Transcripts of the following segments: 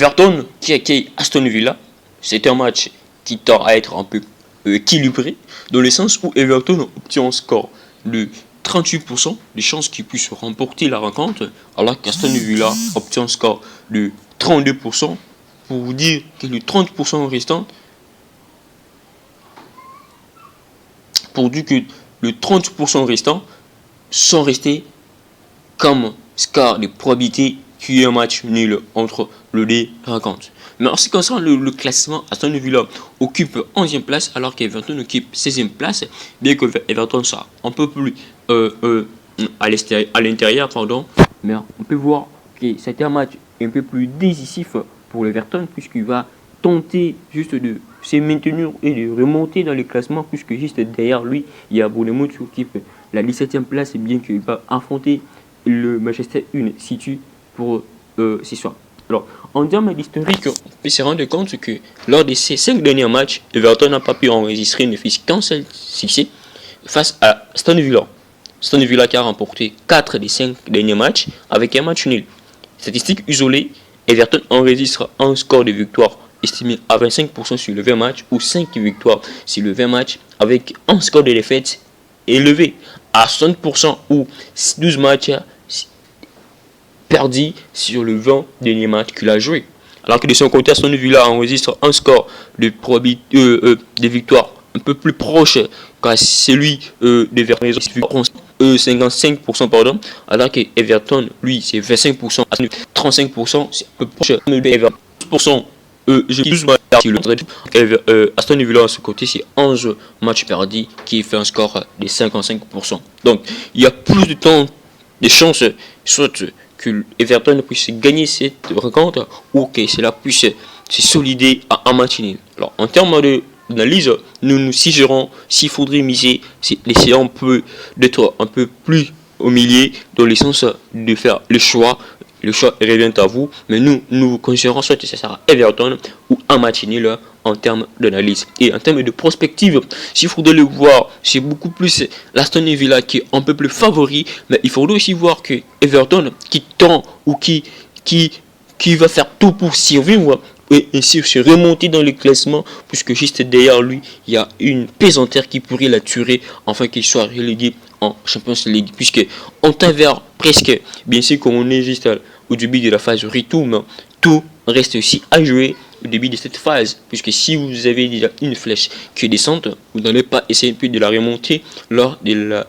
Everton qui accueille Aston Villa. C'est un match qui tend à être un peu équilibré, dans le sens où Everton obtient un score de 38% de chances qu'il puisse remporter la rencontre, alors qu'Aston Villa obtient un score de 32%, pour vous dire que le 30% restant, sont restés comme score de probabilité qu'il y ait un match nul entre les deux rencontres. Mais en ce qui concerne le classement, Aston Villa occupe 11e place alors qu'Everton occupe 16e place, bien que Everton soit un peu plus à l'intérieur, mais on peut voir que c'était un match un peu plus décisif pour l'Everton, puisqu'il va tenter juste de se maintenir et de remonter dans le classement, puisque juste derrière lui, il y a Bournemouth qui occupe la 17e place, bien qu'il va affronter le Manchester United City pour ce soir. Alors, en termes d'historique, on peut se rendre compte que lors de ces 5 derniers matchs, Everton n'a pas pu enregistrer ne fût qu'un seul succès face à Aston Villa. Aston Villa qui a remporté 4 des 5 derniers matchs avec un match nul. Statistique isolée, Everton enregistre un score de victoire estimé à 25% sur le 20 matchs ou 5 victoires sur le 20 matchs avec un score de défaite élevé à 60% ou 12 matchs perdu sur le 20 derniers matchs qu'il a joué. Alors que de son côté, Aston Villa enregistre un score de victoire un peu plus proche qu'à celui de Everton, 55%, pardon, alors que Everton, lui, c'est 25%, 35%, c'est un peu proche de Everton. Aston Villa, à ce côté, c'est 11 matchs perdus qui fait un score de 55%. Donc, il y a plus de temps, de chances, soit que Everton puisse gagner cette rencontre ou que cela puisse se solider à un match nul. Alors, en termes d'analyse, nous nous sigerons s'il faudrait miser, essayons d'être un peu plus au milieu, dans le sens de faire le choix. Le choix revient à vous, mais nous considérons soit que ça sera Everton ou un match nul en termes d'analyse. Et en termes de prospective, s'il faudrait le voir, c'est beaucoup plus l'Aston Villa qui est un peu plus favori, mais il faudrait aussi voir que Everton qui tend ou qui va faire tout pour survivre et ainsi se remonter dans le classement, puisque juste derrière lui, il y a une pesanteur qui pourrait la tuer afin qu'il soit relégué en Champions League, puisque on tend vers presque, bien sûr comme on est juste au début de la phase retour, mais tout reste aussi à jouer au début de cette phase, puisque si vous avez déjà une flèche qui descend, vous n'allez pas essayer de la remonter lors de la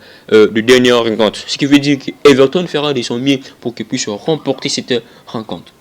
dernière rencontre, ce qui veut dire que Everton fera de son mieux pour qu'il puisse remporter cette rencontre.